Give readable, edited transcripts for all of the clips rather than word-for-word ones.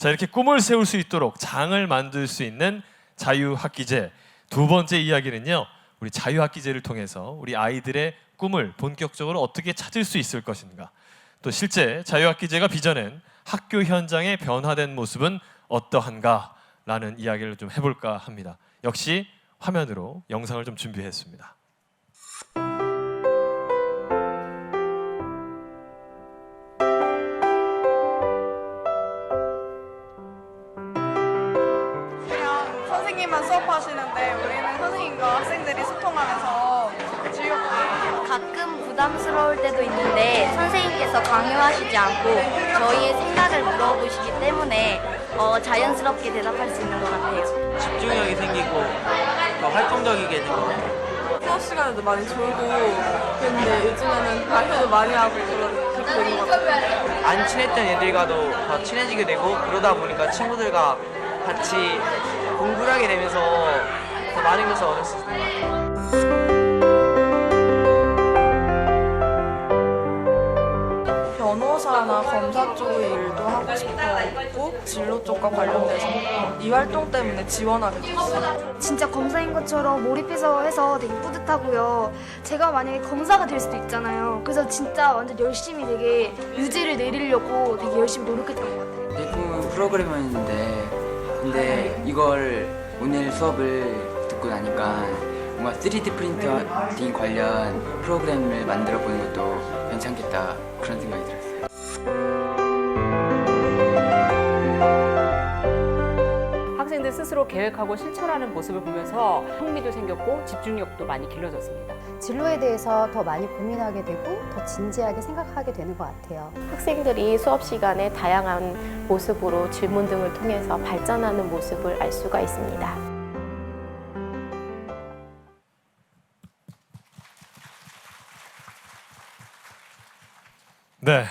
자, 이렇게 꿈을 세울 수 있도록 장을 만들 수 있는 자유학기제. 두 번째 이야기는요, 우리 자유학기제를 통해서 우리 아이들의 꿈을 본격적으로 어떻게 찾을 수 있을 것인가, 또 실제 자유학기제가 빚어낸 학교 현장의 변화된 모습은 어떠한가 라는 이야기를 좀 해볼까 합니다. 역시 화면으로 영상을 좀 준비했습니다. 선생님만 수업하시는데 우리는 선생님과 학생들이 소통하면서 즐겁게 가끔 부담스러울 때도 있는데 선생님께서 강요하시지 않고 저희의 생각을 물어보시기 때문에 자연스럽게 대답할 수 있는 것 같아요. 집중력이 생기고 더 활동적이게 되는 것 같아요. 수업 시간에도 많이 졸고 근데 요즘에는 발표도 많이 하고 그렇게 되는 것 같아요. 안 친했던 애들과도 더 친해지게 되고 그러다 보니까 친구들과 같이 공부를 하게 되면서 더 많은 것을 얻을 수 있는 것 같아요. 변호사나 검사 쪽의 일도 하고 싶었고 진로 쪽과 관련돼서 이 활동 때문에 지원하게 됐어요. 진짜 검사인 것처럼 몰입해서 해서 되게 뿌듯하고요. 제가 만약에 검사가 될 수도 있잖아요. 그래서 진짜 완전 열심히 되게 유지를 내리려고 되게 열심히 노력했던 것 같아요. 내 꿈은 프로그래머였는데 근데 이걸 오늘 수업을 듣고 나니까 뭔가 3D 프린팅 관련 프로그램을 만들어 보는 것도 괜찮겠다 그런 생각이 들었어요. 학생들 스스로 계획하고 실천하는 모습을 보면서 흥미도 생겼고 집중력도 많이 길러졌습니다. 진로에 대해서 더 많이 고민하게 되고 더 진지하게 생각하게 되는 것 같아요. 학생들이 수업 시간에 다양한 모습으로 질문 등을 통해서 발전하는 모습을 알 수가 있습니다. 네,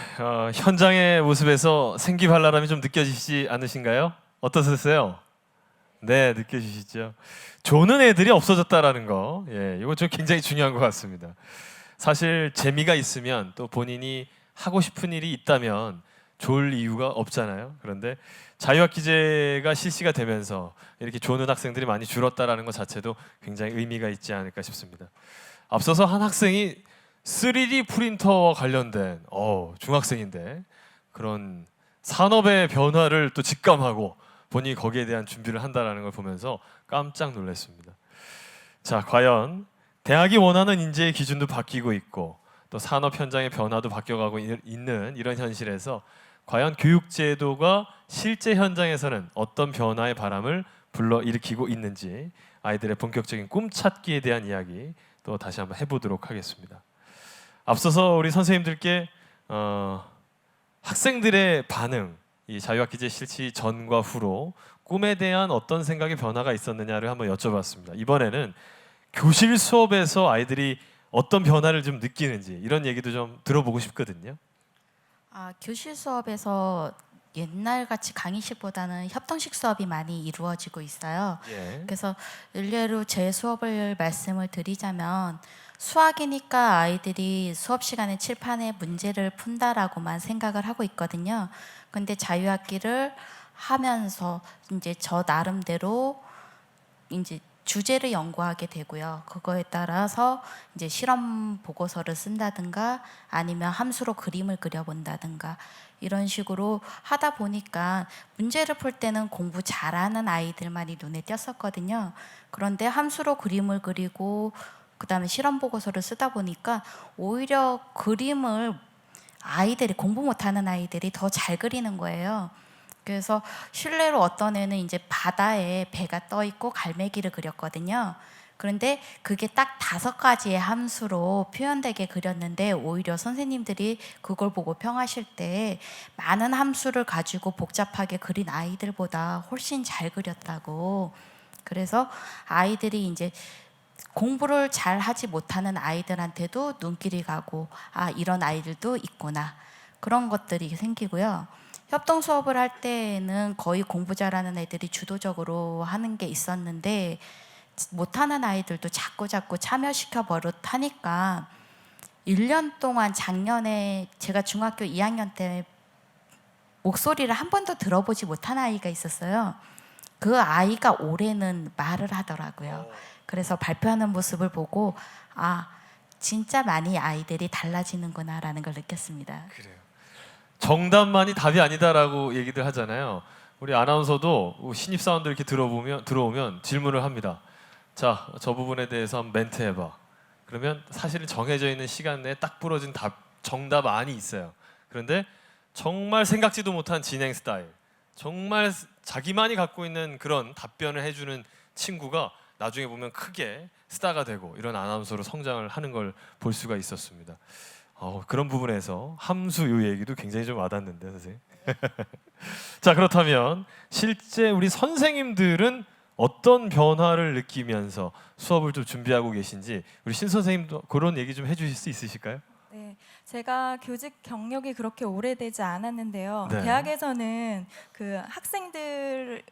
현장의 모습에서 생기발랄함이 좀 느껴지시지 않으신가요? 어떠셨어요? 네, 느껴지시죠? 조는 애들이 없어졌다라는 거, 이거 좀 굉장히 중요한 것 같습니다. 사실 재미가 있으면 또 본인이 하고 싶은 일이 있다면 졸 이유가 없잖아요. 그런데 자유학기제가 실시가 되면서 이렇게 조는 학생들이 많이 줄었다라는 것 자체도 굉장히 의미가 있지 않을까 싶습니다. 앞서서 한 학생이 3D 프린터와 관련된 중학생인데 그런 산업의 변화를 또 직감하고 본인이 거기에 대한 준비를 한다는 걸 보면서 깜짝 놀랐습니다. 자, 과연 대학이 원하는 인재의 기준도 바뀌고 있고 또 산업 현장의 변화도 바뀌어가고 있는 이런 현실에서 과연 교육제도가 실제 현장에서는 어떤 변화의 바람을 불러일으키고 있는지 아이들의 본격적인 꿈찾기에 대한 이야기 또 다시 한번 해보도록 하겠습니다. 앞서서 우리 선생님들께 학생들의 반응, 이 자유학기제 실시 전과 후로 꿈에 대한 어떤 생각의 변화가 있었느냐를 한번 여쭤봤습니다. 이번에는 교실 수업에서 아이들이 어떤 변화를 좀 느끼는지 이런 얘기도 좀 들어보고 싶거든요. 교실 수업에서 옛날같이 강의식보다는 협동식 수업이 많이 이루어지고 있어요. 그래서 일례로 제 수업을 말씀을 드리자면 수학이니까 아이들이 수업 시간에 칠판에 문제를 푼다라고만 생각을 하고 있거든요. 근데 자유학기를 하면서 이제 저 나름대로 이제 주제를 연구하게 되고요. 그거에 따라서 이제 실험 보고서를 쓴다든가 아니면 함수로 그림을 그려본다든가 이런 식으로 하다 보니까 문제를 풀 때는 공부 잘하는 아이들만이 눈에 띄었었거든요. 그런데 함수로 그림을 그리고 그다음에 실험 보고서를 쓰다 보니까 오히려 그림을 아이들이 공부 못하는 아이들이 더 잘 그리는 거예요. 그래서 실내로 어떤 애는 이제 바다에 배가 떠 있고 갈매기를 그렸거든요. 그런데 그게 딱 5가지의 함수로 표현되게 그렸는데 오히려 선생님들이 그걸 보고 평하실 때 많은 함수를 가지고 복잡하게 그린 아이들보다 훨씬 잘 그렸다고. 그래서 아이들이 이제 공부를 잘 하지 못하는 아이들한테도 눈길이 가고 이런 아이들도 있구나. 그런 것들이 생기고요. 협동 수업을 할 때는 거의 공부 잘하는 애들이 주도적으로 하는 게 있었는데 못하는 아이들도 자꾸 참여시켜 버릇하니까 1년 동안 작년에 제가 중학교 2학년 때 목소리를 한 번도 들어보지 못한 아이가 있었어요. 그 아이가 올해는 말을 하더라고요. 그래서 발표하는 모습을 보고 아, 진짜 많이 아이들이 달라지는구나라는 걸 느꼈습니다. 그래요. 정답만이 답이 아니다라고 얘기들 하잖아요. 우리 아나운서도 신입 사원들 이렇게 들어오면 질문을 합니다. 자, 저 부분에 대해서 한번 멘트 해봐. 그러면 사실은 정해져 있는 시간 내에 딱 부러진 정답 안이 있어요. 그런데 정말 생각지도 못한 진행 스타일, 정말 자기만이 갖고 있는 그런 답변을 해주는 친구가 나중에 보면 크게 스타가 되고 이런 아나운서로 성장을 하는 걸 볼 수가 있었습니다. 그런 부분에서 함수 요 얘기도 굉장히 좀 와닿는데 선생님. 자, 그렇다면 실제 우리 선생님들은 어떤 변화를 느끼면서 수업을 좀 준비하고 계신지 우리 신 선생님도 그런 얘기 좀 해주실 수 있으실까요? 네, 제가 교직 경력이 그렇게 오래되지 않았는데요. 네. 대학에서는 그 학생들이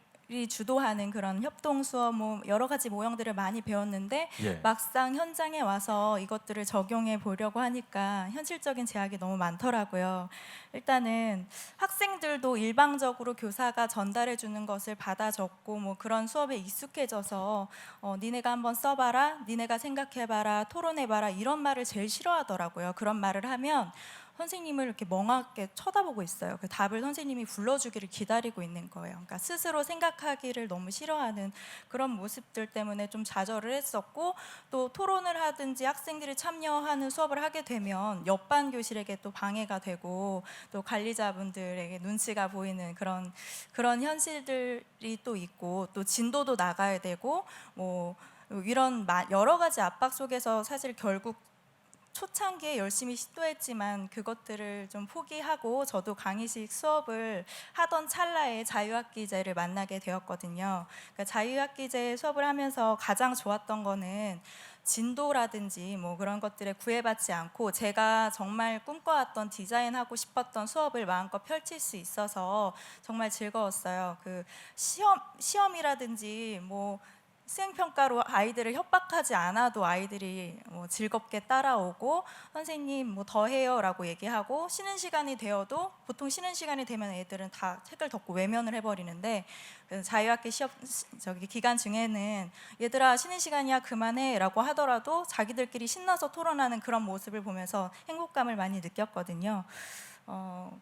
주도하는 그런 협동 수업, 뭐 여러 가지 모형들을 많이 배웠는데 예. 막상 현장에 와서 이것들을 적용해 보려고 하니까 현실적인 제약이 너무 많더라고요. 일단은 학생들도 일방적으로 교사가 전달해 주는 것을 받아 적고 뭐 그런 수업에 익숙해져서 니네가 한번 써봐라, 니네가 생각해봐라, 토론해봐라 이런 말을 제일 싫어하더라고요. 그런 말을 하면 선생님을 이렇게 멍하게 쳐다보고 있어요. 그 답을 선생님이 불러주기를 기다리고 있는 거예요. 그러니까 스스로 생각하기를 너무 싫어하는 그런 모습들 때문에 좀 좌절을 했었고, 또 토론을 하든지 학생들이 참여하는 수업을 하게 되면 옆반 교실에게 또 방해가 되고 또 관리자분들에게 눈치가 보이는 그런 현실들이 또 있고, 또 진도도 나가야 되고 뭐 이런 여러 가지 압박 속에서 사실 결국 초창기에 열심히 시도했지만 그것들을 좀 포기하고 저도 강의식 수업을 하던 찰나에 자유학기제를 만나게 되었거든요. 그러니까 자유학기제 수업을 하면서 가장 좋았던 거는 진도라든지 뭐 그런 것들에 구애받지 않고 제가 정말 꿈꿔왔던 디자인하고 싶었던 수업을 마음껏 펼칠 수 있어서 정말 즐거웠어요. 그 시험이라든지 뭐 수행평가로 아이들을 협박하지 않아도 아이들이 뭐 즐겁게 따라오고 선생님 뭐 더 해요 라고 얘기하고, 쉬는 시간이 되어도 보통 쉬는 시간이 되면 애들은 다 책을 덮고 외면을 해버리는데 자유학기 기간 중에는 얘들아 쉬는 시간이야 그만해 라고 하더라도 자기들끼리 신나서 토론하는 그런 모습을 보면서 행복감을 많이 느꼈거든요.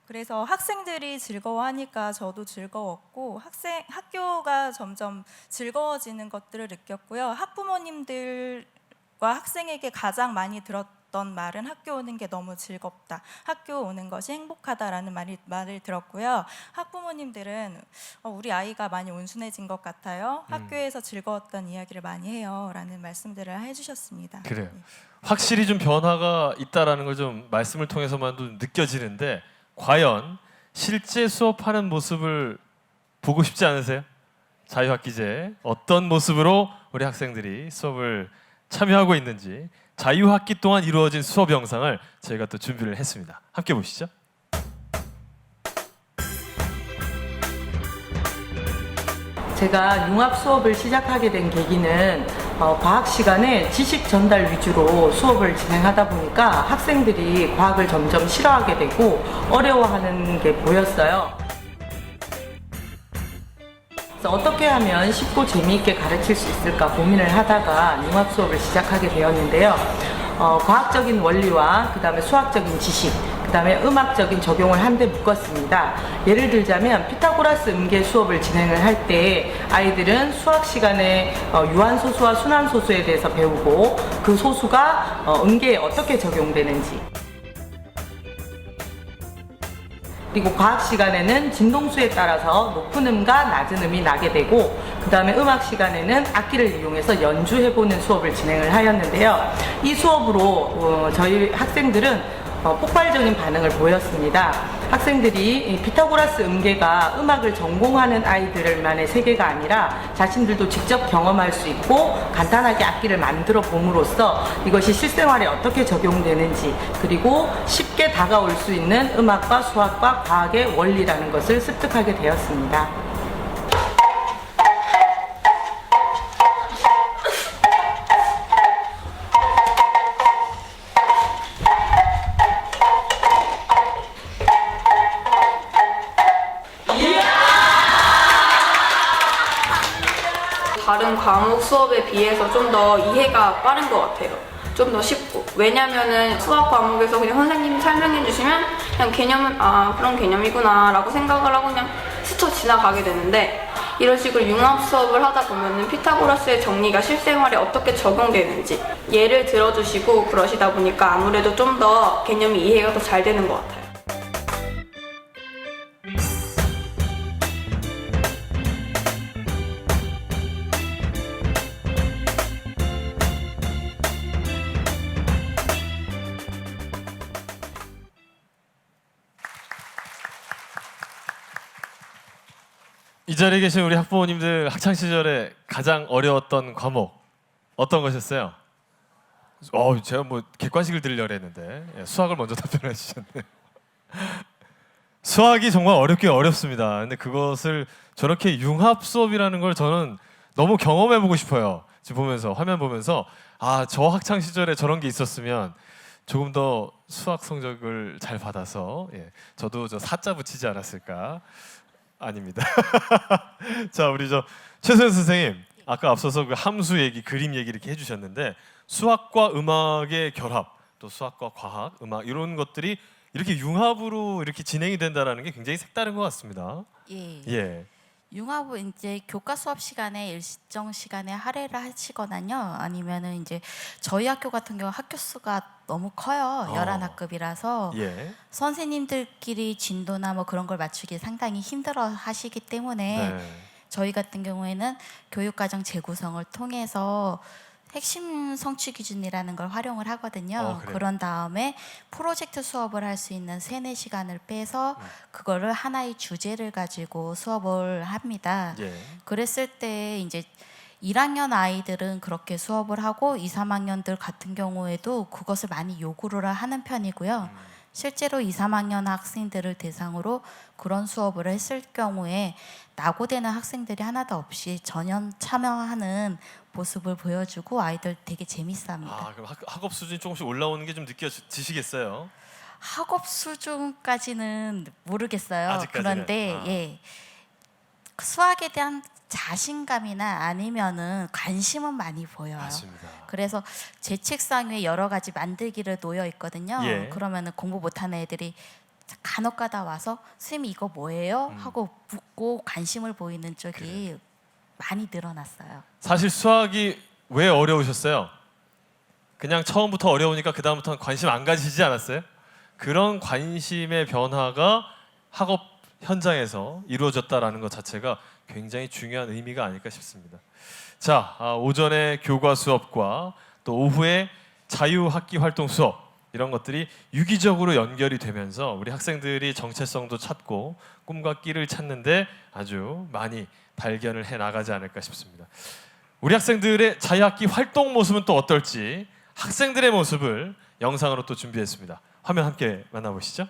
그래서 학생들이 즐거워하니까 저도 즐거웠고 학교가 점점 즐거워지는 것들을 느꼈고요. 학부모님들과 학생에게 가장 많이 들었던 말은 학교 오는 게 너무 즐겁다, 학교 오는 것이 행복하다라는 말을 들었고요. 학부모님들은 우리 아이가 많이 온순해진 것 같아요, 학교에서 즐거웠던 이야기를 많이 해요 라는 말씀들을 해주셨습니다. 그래요. 확실히 좀 변화가 있다라는 걸 좀 말씀을 통해서만도 느껴지는데, 과연 실제 수업하는 모습을 보고 싶지 않으세요? 자유학기제 어떤 모습으로 우리 학생들이 수업을 참여하고 있는지 자유학기 동안 이루어진 수업 영상을 저희가 또 준비를 했습니다. 함께 보시죠. 제가 융합 수업을 시작하게 된 계기는 과학 시간에 지식 전달 위주로 수업을 진행하다 보니까 학생들이 과학을 점점 싫어하게 되고 어려워하는 게 보였어요. 그래서 어떻게 하면 쉽고 재미있게 가르칠 수 있을까 고민을 하다가 융합 수업을 시작하게 되었는데요. 과학적인 원리와 그 다음에 수학적인 지식, 그 다음에 음악적인 적용을 한데 묶었습니다. 예를 들자면 피타고라스 음계 수업을 진행을 할 때 아이들은 수학 시간에 유한소수와 순환소수에 대해서 배우고 그 소수가 음계에 어떻게 적용되는지, 그리고 과학 시간에는 진동수에 따라서 높은 음과 낮은 음이 나게 되고, 그 다음에 음악 시간에는 악기를 이용해서 연주해보는 수업을 진행을 하였는데요. 이 수업으로 저희 학생들은 폭발적인 반응을 보였습니다. 학생들이 피타고라스 음계가 음악을 전공하는 아이들만의 세계가 아니라 자신들도 직접 경험할 수 있고 간단하게 악기를 만들어 봄으로써 이것이 실생활에 어떻게 적용되는지, 그리고 쉽게 다가올 수 있는 음악과 수학과 과학의 원리라는 것을 습득하게 되었습니다. 다른 과목 수업에 비해서 좀 더 이해가 빠른 것 같아요. 좀 더 쉽고. 왜냐면은 수학 과목에서 그냥 선생님이 설명해 주시면 그냥 개념은 그런 개념이구나 라고 생각을 하고 그냥 스쳐 지나가게 되는데, 이런 식으로 융합 수업을 하다 보면은 피타고라스의 정리가 실생활에 어떻게 적용되는지 예를 들어주시고 그러시다 보니까 아무래도 좀 더 개념이 이해가 더 잘 되는 것 같아요. 이 자리에 계신 우리 학부모님들 학창 시절에 가장 어려웠던 과목 어떤 것이었어요? 제가 뭐 객관식을 들으려고 했는데 수학을 먼저 답변해 주셨네요. 수학이 정말 어렵긴 어렵습니다. 근데 그것을 저렇게 융합 수업이라는 걸 저는 너무 경험해 보고 싶어요. 지금 보면서 화면 보면서 저 학창 시절에 저런 게 있었으면 조금 더 수학 성적을 잘 받아서 저도 저 사자 붙이지 않았을까. 아닙니다. 자, 우리 최소연 선생님, 아까 앞서서 그 함수 얘기, 그림 얘기 이렇게 해주셨는데 수학과 음악의 결합, 또 수학과 과학, 음악 이런 것들이 이렇게 융합으로 이렇게 진행이 된다라는 게 굉장히 색다른 것 같습니다. 예. 융합은 이제 교과 수업 시간에 일정 시간에 할애를 하시거나요. 아니면은 이제 저희 학교 같은 경우 학교 수가 너무 커요. 11학급이라서 선생님들끼리 진도나 뭐 그런 걸 맞추기 상당히 힘들어 하시기 때문에 저희 같은 경우에는 교육과정 재구성을 통해서 핵심 성취 기준이라는 걸 활용을 하거든요. 그런 다음에 프로젝트 수업을 할 수 있는 3-4시간을 빼서 그거를 하나의 주제를 가지고 수업을 합니다. 그랬을 때 이제 1학년 아이들은 그렇게 수업을 하고 2, 3학년들 같은 경우에도 그것을 많이 요구를 하는 편이고요. 실제로 2, 3학년 학생들을 대상으로 그런 수업을 했을 경우에 낙오되는 학생들이 하나도 없이 전혀 참여하는 모습을 보여주고 아이들 되게 재밌어합니다. 그럼 학업 수준이 조금씩 올라오는 게 좀 느껴지시겠어요? 학업 수준까지는 모르겠어요. 아직까지는. 그런데 수학에 대한 자신감이나 아니면은 관심은 많이 보여요. 맞습니다. 그래서 제 책상 위에 여러 가지 만들기를 놓여 있거든요. 예. 그러면은 공부 못하는 애들이 간혹가다 와서 선생님 이거 뭐예요? 하고 묻고 관심을 보이는 쪽이 많이 늘어났어요. 사실 수학이 왜 어려우셨어요? 그냥 처음부터 어려우니까 그 다음부터는 관심 안 가지지 않았어요? 그런 관심의 변화가 학업 현장에서 이루어졌다라는 것 자체가 굉장히 중요한 의미가 아닐까 싶습니다. 자, 오전에 교과 수업과 또 오후에 자유학기 활동 수업 이런 것들이 유기적으로 연결이 되면서 우리 학생들이 정체성도 찾고 꿈과 끼를 찾는데 아주 많이 발견을 해 나가지 않을까 싶습니다. 우리 학생들의 자유학기 활동 모습은 또 어떨지 학생들의 모습을 영상으로 또 준비했습니다. 화면 함께 만나보시죠.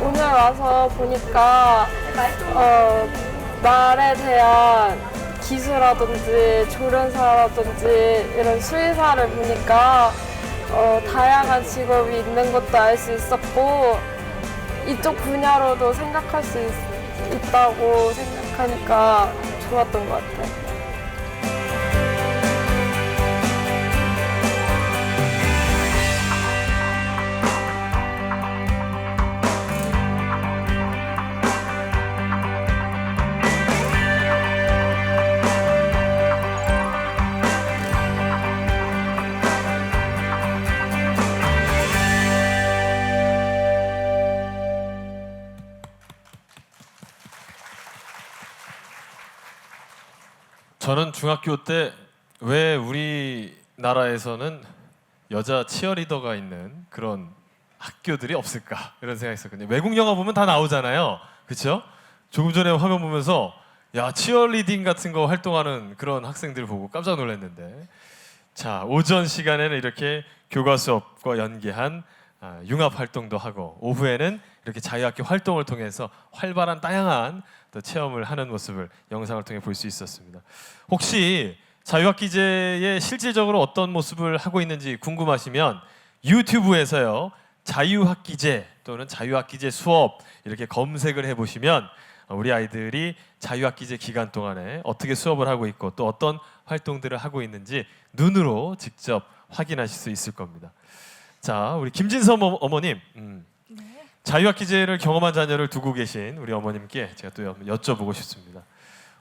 오늘 와서 보니까 말에 대한 기수라든지 조련사라든지 이런 수의사를 보니까 다양한 직업이 있는 것도 알 수 있었고 이쪽 분야로도 생각할 수 있다고 생각하니까 좋았던 것 같아요. 저는 중학교 때 왜 우리나라에서는 여자 치어리더가 있는 그런 학교들이 없을까 이런 생각했었거든요. 외국 영화 보면 다 나오잖아요. 그렇죠? 조금 전에 화면 보면서 야 치어리딩 같은 거 활동하는 그런 학생들 보고 깜짝 놀랐는데 자 오전 시간에는 이렇게 교과 수업과 연계한 융합 활동도 하고 오후에는 이렇게 자유학기 활동을 통해서 활발한 다양한 또 체험을 하는 모습을 영상을 통해 볼 수 있었습니다. 혹시 자유학기제에 실질적으로 어떤 모습을 하고 있는지 궁금하시면 유튜브에서요 자유학기제 또는 자유학기제 수업 이렇게 검색을 해보시면 우리 아이들이 자유학기제 기간 동안에 어떻게 수업을 하고 있고 또 어떤 활동들을 하고 있는지 눈으로 직접 확인하실 수 있을 겁니다. 자, 우리 김진섭 어머님, 자유학기제를 경험한 자녀를 두고 계신 우리 어머님께 제가 또 여쭤보고 싶습니다.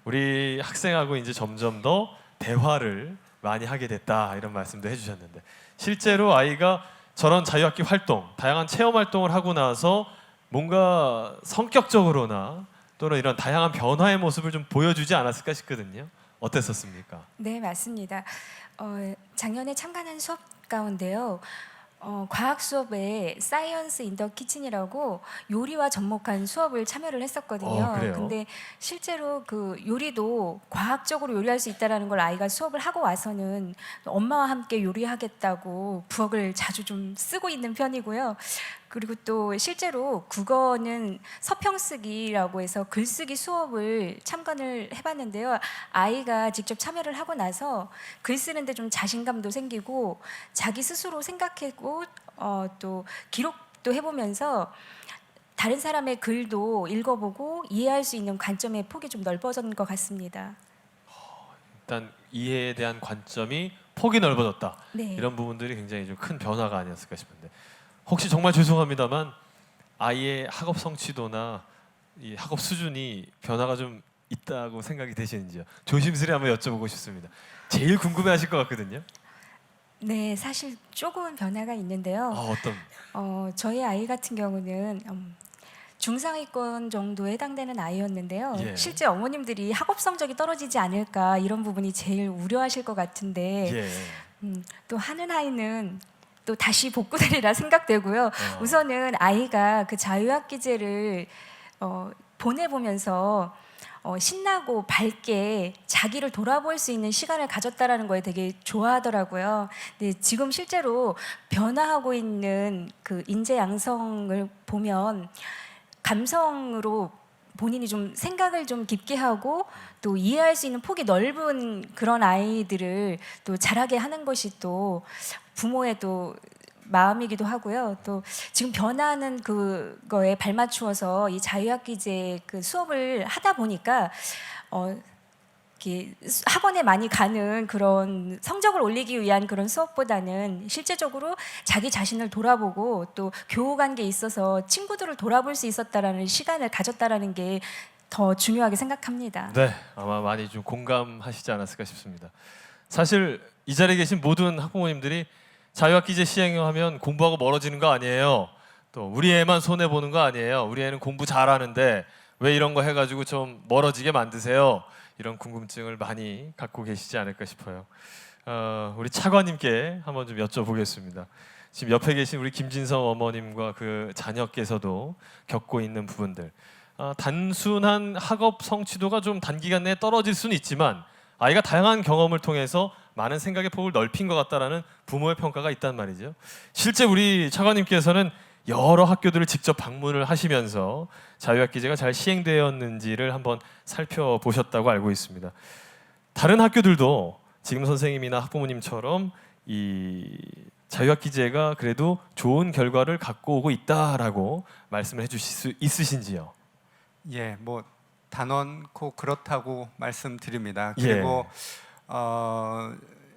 우리 학생하고 이제 점점 더 대화를 많이 하게 됐다 이런 말씀도 해주셨는데 실제로 아이가 저런 자유학기 활동, 다양한 체험 활동을 하고 나서 뭔가 성격적으로나 또는 이런 다양한 변화의 모습을 좀 보여주지 않았을까 싶거든요. 어땠었습니까? 네, 맞습니다. 작년에 참관한 수업 가운데요. 과학 수업에 사이언스 인 더 키친이라고 요리와 접목한 수업을 참여를 했었거든요. 그래요? 근데 실제로 그 요리도 과학적으로 요리할 수 있다라는 걸 아이가 수업을 하고 와서는 엄마와 함께 요리하겠다고 부엌을 자주 좀 쓰고 있는 편이고요. 그리고 또 실제로 국어는 서평쓰기라고 해서 글쓰기 수업을 참관을 해봤는데요. 아이가 직접 참여를 하고 나서 글 쓰는데 좀 자신감도 생기고 자기 스스로 생각하고 또 기록도 해보면서 다른 사람의 글도 읽어보고 이해할 수 있는 관점의 폭이 좀 넓어진 것 같습니다. 일단 이해에 대한 관점이 폭이 넓어졌다. 네. 이런 부분들이 굉장히 좀 큰 변화가 아니었을까 싶은데 혹시 정말 죄송합니다만 아이의 학업 성취도나 이 학업 수준이 변화가 좀 있다고 생각이 되시는지요? 조심스레 한번 여쭤보고 싶습니다. 제일 궁금해하실 것 같거든요. 네, 사실 조금 변화가 있는데요. 어떤? 저희 아이 같은 경우는 중상위권 정도에 해당되는 아이였는데요. 예. 실제 어머님들이 학업 성적이 떨어지지 않을까 이런 부분이 제일 우려하실 것 같은데 예. 또 하는 아이는 또 다시 복구되리라 생각되고요. 우선은 아이가 그 자유학기제를 보내보면서 신나고 밝게 자기를 돌아볼 수 있는 시간을 가졌다라는 거에 되게 좋아하더라고요. 근데 지금 실제로 변화하고 있는 그 인재 양성을 보면 감성으로 본인이 좀 생각을 좀 깊게 하고 또 이해할 수 있는 폭이 넓은 그런 아이들을 또 자라게 하는 것이 또 부모의 또 마음이기도 하고요. 또 지금 변화하는 그거에 발맞추어서 이 자유학기제 그 수업을 하다 보니까 이렇게 학원에 많이 가는 그런 성적을 올리기 위한 그런 수업보다는 실제적으로 자기 자신을 돌아보고 또 교우관계에 있어서 친구들을 돌아볼 수 있었다라는 시간을 가졌다라는 게 더 중요하게 생각합니다. 네, 아마 많이 좀 공감하시지 않았을까 싶습니다. 사실 이 자리에 계신 모든 학부모님들이 자유학기제 시행하면 공부하고 멀어지는 거 아니에요. 또 우리 애만 손해 보는 거 아니에요. 우리 애는 공부 잘하는데 왜 이런 거 해가지고 좀 멀어지게 만드세요. 이런 궁금증을 많이 갖고 계시지 않을까 싶어요. 우리 차관님께 한번 좀 여쭤보겠습니다. 지금 옆에 계신 우리 김진성 어머님과 그 자녀께서도 겪고 있는 부분들. 단순한 학업 성취도가 좀 단기간 내에 떨어질 수는 있지만 아이가 다양한 경험을 통해서 많은 생각의 폭을 넓힌 것 같다라는 부모의 평가가 있단 말이죠. 실제 우리 차관님께서는 여러 학교들을 직접 방문을 하시면서 자유학기제가 잘 시행되었는지를 한번 살펴보셨다고 알고 있습니다. 다른 학교들도 지금 선생님이나 학부모님처럼 이 자유학기제가 그래도 좋은 결과를 갖고 오고 있다라고 말씀을 해주실 수 있으신지요? 예, 뭐 단언코 그렇다고 말씀드립니다. 그리고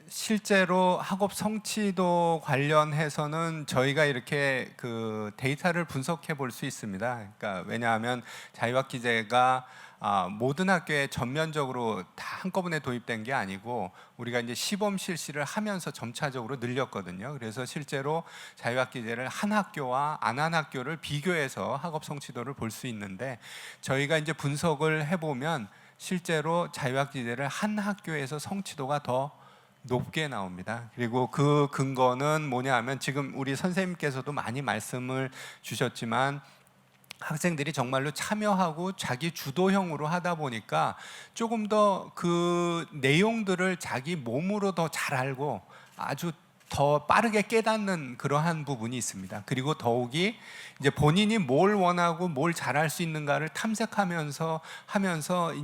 실제로 학업 성취도 관련해서는 저희가 이렇게 그 데이터를 분석해 볼 수 있습니다. 그러니까 왜냐하면 자유학기제가 모든 학교에 전면적으로 다 한꺼번에 도입된 게 아니고 우리가 이제 시범 실시를 하면서 점차적으로 늘렸거든요. 그래서 실제로 자유학기제를 한 학교와 안 한 학교를 비교해서 학업 성취도를 볼 수 있는데 저희가 이제 분석을 해보면 실제로 자유학기제를 한 학교에서 성취도가 더 높게 나옵니다. 그리고 그 근거는 뭐냐 하면 지금 우리 선생님께서도 많이 말씀을 주셨지만 학생들이 정말로 참여하고 자기 주도형으로 하다 보니까 조금 더 그 내용들을 자기 몸으로 더 잘 알고 아주 더 빠르게 깨닫는 그러한 부분이 있습니다. 그리고 더욱이 이제 본인이 뭘 원하고 뭘 잘할 수 있는가를 탐색하면서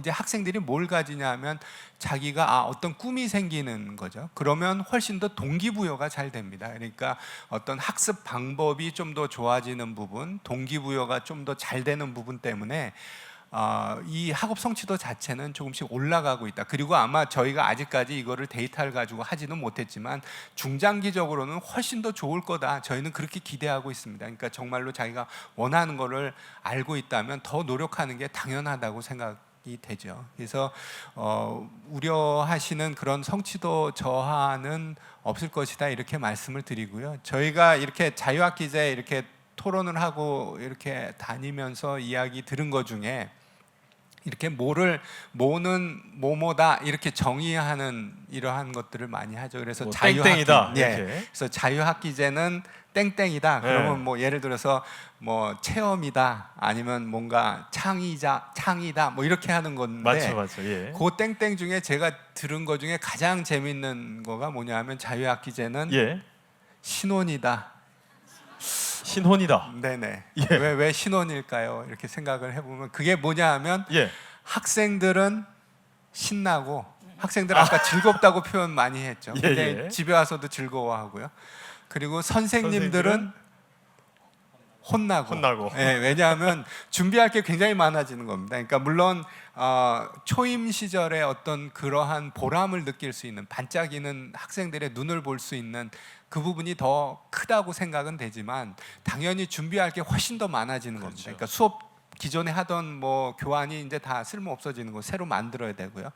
이제 학생들이 뭘 가지냐 하면 자기가 어떤 꿈이 생기는 거죠. 그러면 훨씬 더 동기부여가 잘 됩니다. 그러니까 어떤 학습 방법이 좀 더 좋아지는 부분, 동기부여가 좀 더 잘 되는 부분 때문에 이 학업 성취도 자체는 조금씩 올라가고 있다. 그리고 아마 저희가 아직까지 이거를 데이터를 가지고 하지는 못했지만 중장기적으로는 훨씬 더 좋을 거다. 저희는 그렇게 기대하고 있습니다. 그러니까 정말로 자기가 원하는 거를 알고 있다면 더 노력하는 게 당연하다고 생각이 되죠. 그래서 우려하시는 그런 성취도 저하는 없을 것이다 이렇게 말씀을 드리고요. 저희가 이렇게 자유학기제 이렇게 토론을 하고 이렇게 다니면서 이야기 들은 것 중에 이렇게 뭐는 뭐뭐다 이렇게 정의하는 이러한 것들을 많이 하죠. 그래서 뭐 땡땡이다. 예. 이렇게. 그래서 자유학기제는 땡땡이다. 그러면 뭐 예를 들어서 뭐 체험이다 아니면 뭔가 창의다 뭐 이렇게 하는 건데 맞죠. 예. 그 땡땡 중에 제가 들은 것 중에 가장 재밌는 거가 뭐냐면 자유학기제는 예. 신혼이다. 신혼이다. 네네. 예. 왜 신혼일까요? 이렇게 생각을 해보면 그게 뭐냐 하면 예. 학생들은 신나고 학생들 아까 즐겁다고 표현 많이 했죠. 예, 근데 예. 집에 와서도 즐거워하고요. 그리고 선생님들은 혼나고. 예, 왜냐하면 준비할 게 굉장히 많아지는 겁니다. 그러니까 물론 초임 시절에 어떤 그러한 보람을 느낄 수 있는 반짝이는 학생들의 눈을 볼 수 있는 그 부분이 더 크다고 생각은 되지만 당연히 준비할 게 훨씬 더 많아지는 겁니다. 그러니까 수업 기존에 하던 뭐 교환이 이제 다 쓸모 없어지는 거 새로 만들어야 되고요.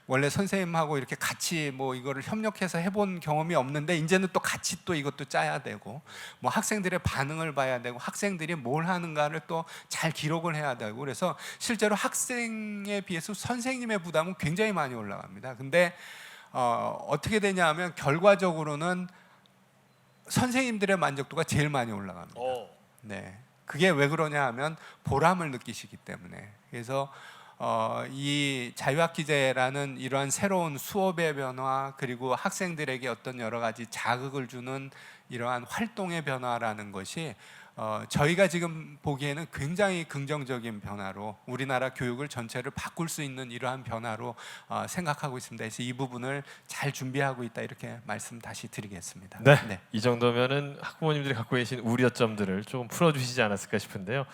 원래 선생님하고 이렇게 같이 뭐 이거를 협력해서 해본 경험이 없는데 이제는 또 같이 또 이것도 짜야 되고 뭐 학생들의 반응을 봐야 되고 학생들이 뭘 하는가를 또 잘 기록을 해야 되고 그래서 실제로 학생에 비해서 선생님의 부담은 굉장히 많이 올라갑니다. 근데 어떻게 되냐 하면 결과적으로는 선생님들의 만족도가 제일 많이 올라갑니다. 네. 그게 왜 그러냐 하면 보람을 느끼시기 때문에. 그래서 이 자유학기제라는 이러한 새로운 수업의 변화 그리고 학생들에게 어떤 여러 가지 자극을 주는 이러한 활동의 변화라는 것이 저희가 지금 보기에는 굉장히 긍정적인 변화로 우리나라 교육을 전체를 바꿀 수 있는 이러한 변화로 생각하고 있습니다. 그래서 이 부분을 잘 준비하고 있다 이렇게 말씀 다시 드리겠습니다. 네. 이 정도면은 학부모님들이 갖고 계신 우려점들을 조금 풀어주시지 않았을까 싶은데요.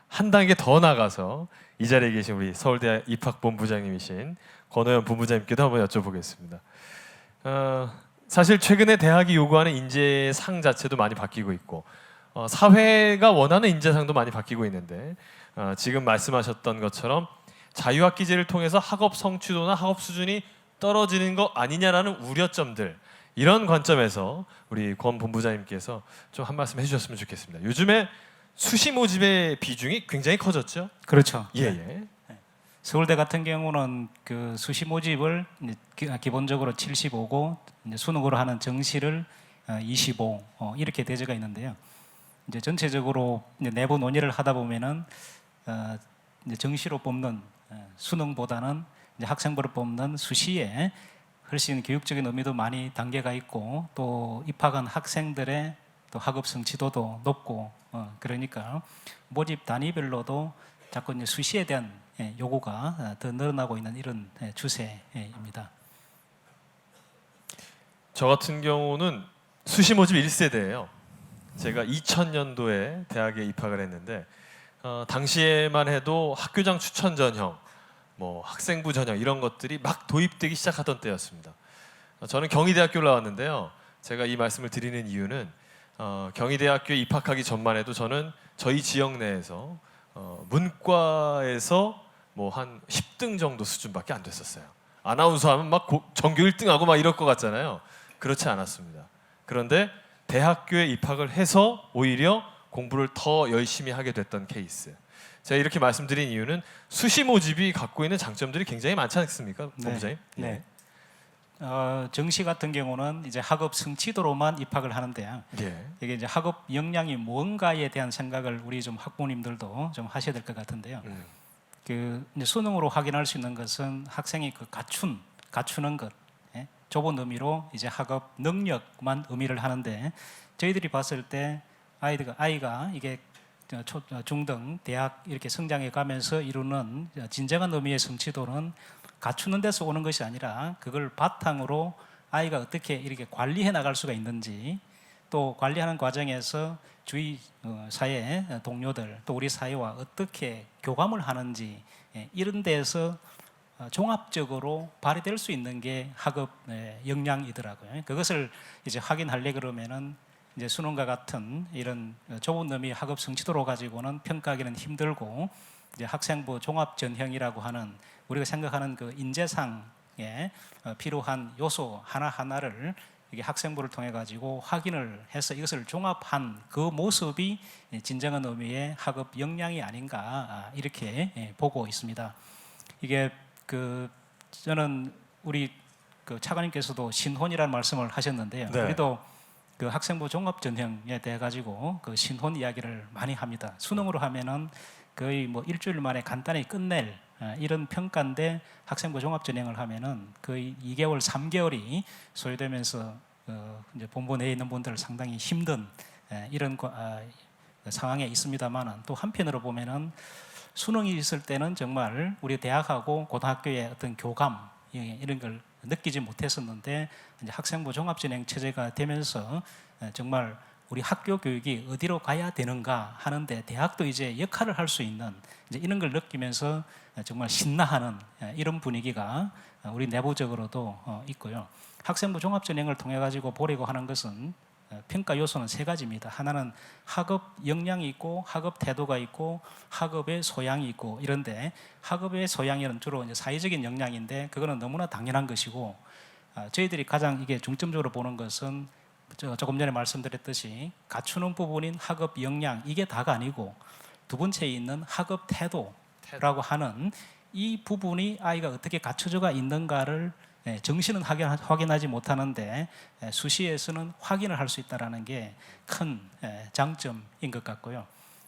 한 단계 더 나가서 이 자리에 계신 우리 서울대 입학본부장님이신 권호연 본부장님께도 한번 여쭤보겠습니다. 사실 최근에 대학이 요구하는 인재상 자체도 많이 바뀌고 있고 사회가 원하는 인재상도 많이 바뀌고 있는데 지금 말씀하셨던 것처럼 자유학기제를 통해서 학업 성취도나 학업 수준이 떨어지는 거 아니냐라는 우려점들 이런 관점에서 우리 권 본부장님께서 좀 한 말씀 해주셨으면 좋겠습니다. 요즘에 수시 모집의 비중이 굉장히 커졌죠? 그렇죠. 예. 서울대 같은 경우는 그 수시 모집을 기본적으로 75고 이제 수능으로 하는 정시를 25 이렇게 대제가 있는데요. 이제 전체적으로 이제 내부 논의를 하다 보면은 이제 정시로 뽑는 수능보다는 이제 학생부를 뽑는 수시에 훨씬 교육적인 의미도 많이 담겨가 있고 또 입학한 학생들의 또 학업 성취도도 높고 그러니까 모집 단위별로도 자꾸 이제 수시에 대한 요구가 더 늘어나고 있는 이런 추세입니다. 저 같은 경우는 수시 모집 1세대예요. 제가 2000년도에 대학에 입학을 했는데 당시에만 해도 학교장 추천 전형, 뭐 학생부 전형 이런 것들이 막 도입되기 시작하던 때였습니다. 저는 경희대학교를 나왔는데요. 제가 이 말씀을 드리는 이유는 경희대학교에 입학하기 전만 해도 저는 저희 지역 내에서 문과에서 뭐 한 10등 정도 수준밖에 안 됐었어요. 아나운서 하면 막 전교 1등하고 막 이럴 것 같잖아요. 그렇지 않았습니다. 그런데 대학교에 입학을 해서 오히려 공부를 더 열심히 하게 됐던 케이스. 제가 이렇게 말씀드린 이유는 수시 모집이 갖고 있는 장점들이 굉장히 많지 않습니까, 본부장님? 네. 정시 같은 경우는 이제 학업 성취도로만 입학을 하는데요. 예. 이게 이제 학업 역량이 뭔가에 대한 생각을 우리 좀 학부모님들도 좀 하셔야 될 것 같은데요. 그 이제 수능으로 확인할 수 있는 것은 학생이 그 갖추는 것, 예? 좁은 의미로 이제 학업 능력만 의미를 하는데 저희들이 봤을 때 아이가 이게 중등, 대학 이렇게 성장해 가면서 이루는 진정한 의미의 성취도는 갖추는 데서 오는 것이 아니라 그걸 바탕으로 아이가 어떻게 이렇게 관리해 나갈 수가 있는지, 또 관리하는 과정에서 주위 사회 동료들 또 우리 사회와 어떻게 교감을 하는지, 이런 데서 종합적으로 발휘될 수 있는 게 학업 역량이더라고요. 그것을 이제 확인하려 그러면은 이제 수능과 같은 이런 좁은 의미의 학업 성취도로 가지고는 평가하기는 힘들고, 이제 학생부 종합 전형이라고 하는 우리가 생각하는 그 인재상에 필요한 요소 하나하나를 이게 학생부를 통해 가지고 확인을 해서 이것을 종합한 그 모습이 진정한 의미의 학업 역량이 아닌가, 이렇게 보고 있습니다. 이게 저는 우리 그 차관님께서도 신혼이라는 말씀을 하셨는데요. 네. 우리도 그 학생부 종합 전형에 대해 가지고 그 신혼 이야기를 많이 합니다. 수능으로 하면은 거의 뭐 일주일 만에 간단히 끝낼 이런 평가인데, 학생부 종합 전형을 하면은 거의 2개월, 3개월이 소요되면서 이제 본부 내에 있는 분들 상당히 힘든 이런 상황에 있습니다만은, 또 한편으로 보면은 수능이 있을 때는 정말 우리 대학하고 고등학교의 어떤 교감 이런 걸 느끼지 못했었는데, 이제 학생부 종합 전형 체제가 되면서 정말 우리 학교 교육이 어디로 가야 되는가 하는데 대학도 이제 역할을 할 수 있는 이제 이런 걸 느끼면서 정말 신나하는 이런 분위기가 우리 내부적으로도 있고요. 학생부 종합 전형을 통해 가지고 보려고 하는 것은 평가 요소는 3가지입니다. 하나는 학업 역량이 있고, 학업 태도가 있고, 학업의 소양이 있고, 이런데 학업의 소양은 주로 이제 사회적인 역량인데 그거는 너무나 당연한 것이고, 저희들이 가장 이게 중점적으로 보는 것은 조금 전에 말씀드렸듯이 갖추는 부분인 학업 역량, 이게 다가 아니고 두 번째에 있는 학업 태도라고 하는 이 부분이 아이가 어떻게 갖춰져가 있는가를 정시는 확인하지 못하는데 수시에서는 확인을 할 수 있다는 게 큰 장점인 것 같고요.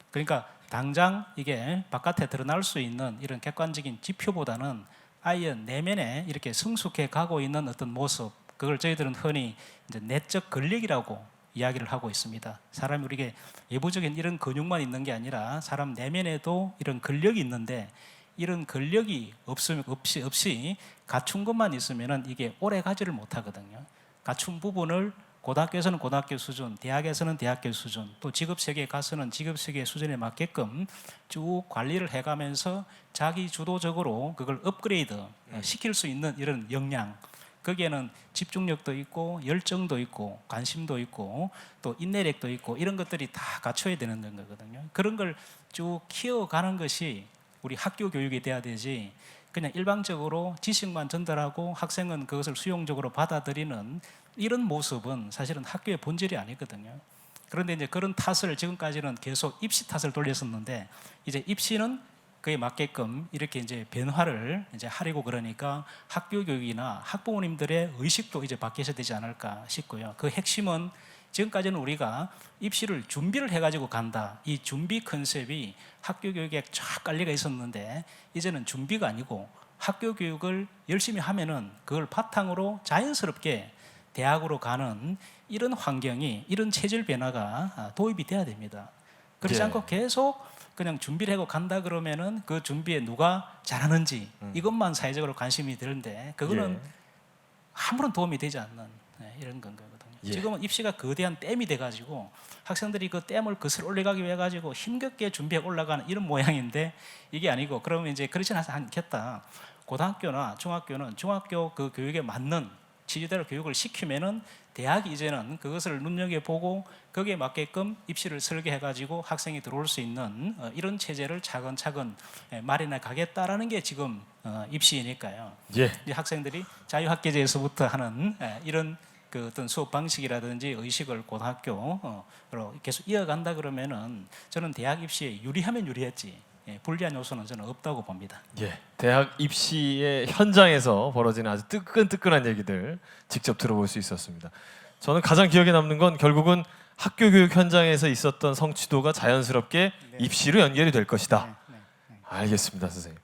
그러니까 당장 이게 바깥에 드러날 수 있는 이런 객관적인 지표보다는 아이의 내면에 이렇게 성숙해 가고 있는 어떤 모습, 그걸 저희들은 흔히 이제 내적 근력이라고 이야기를 하고 있습니다. 사람이 우리에게 외부적인 이런 근육만 있는 게 아니라 사람 내면에도 이런 근력이 있는데, 이런 근력이 없이 갖춘 것만 있으면은 이게 오래 가지를 못하거든요. 갖춘 부분을 고등학교에서는 고등학교 수준, 대학에서는 대학교 수준, 또 직업 세계에 가서는 직업 세계 수준에 맞게끔 쭉 관리를 해가면서 자기 주도적으로 그걸 업그레이드 시킬 수 있는 이런 역량, 거기에는 집중력도 있고 열정도 있고 관심도 있고 또 인내력도 있고 이런 것들이 다 갖춰야 되는 거거든요. 그런 걸 쭉 키워가는 것이 우리 학교 교육이 돼야 되지, 그냥 일방적으로 지식만 전달하고 학생은 그것을 수용적으로 받아들이는 이런 모습은 사실은 학교의 본질이 아니거든요. 그런데 이제 그런 탓을 지금까지는 계속 입시 탓을 돌렸었는데, 이제 입시는 그에 맞게끔 이렇게 이제 변화를 이제 하려고 그러니까 학교 교육이나 학부모님들의 의식도 이제 바뀌어야 되지 않을까 싶고요. 그 핵심은 지금까지는 우리가 입시를 준비를 해가지고 간다, 이 준비 컨셉이 학교 교육에 쫙 깔려가 있었는데, 이제는 준비가 아니고 학교 교육을 열심히 하면은 그걸 바탕으로 자연스럽게 대학으로 가는 이런 환경이, 이런 체질 변화가 도입이 돼야 됩니다. 그렇지 않고 계속 그냥 준비를 하고 간다 그러면은 그 준비에 누가 잘하는지 이것만 사회적으로 관심이 드는데 그거는 아무런 도움이 되지 않는 이런 건 거거든요. 지금은 입시가 거대한 댐이 돼가지고 학생들이 그 댐을 거슬러 올라가기 위해 가지고 힘겹게 준비해 올라가는 이런 모양인데, 이게 아니고 그러면 이제 그렇지는 않겠다. 고등학교나 중학교는 중학교 그 교육에 맞는 취지대로 교육을 시키면은 대학이 이제는 그것을 눈여겨보고 거기에 맞게끔 입시를 설계해가지고 학생이 들어올 수 있는 이런 체제를 차근차근 마련해 가겠다라는 게 지금 입시니까요. 이제 학생들이 자유학계제에서부터 하는 이런 그 어떤 수업 방식이라든지 의식을 고등학교로 계속 이어간다 그러면은 저는 대학 입시에 유리하면 유리했지, 불리한 요소는 저는 없다고 봅니다. 예, 대학 입시의 현장에서 벌어지는 아주 뜨끈뜨끈한 얘기들 직접 들어볼 수 있었습니다. 저는 가장 기억에 남는 건 결국은 학교 교육 현장에서 있었던 성취도가 자연스럽게 입시로 연결이 될 것이다. 알겠습니다, 선생님.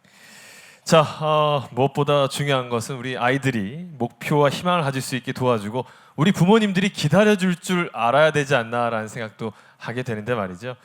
자, 무엇보다 중요한 것은 우리 아이들이 목표와 희망을 가질 수 있게 도와주고 우리 부모님들이 기다려줄 줄 알아야 되지 않나라는 생각도 하게 되는데 말이죠.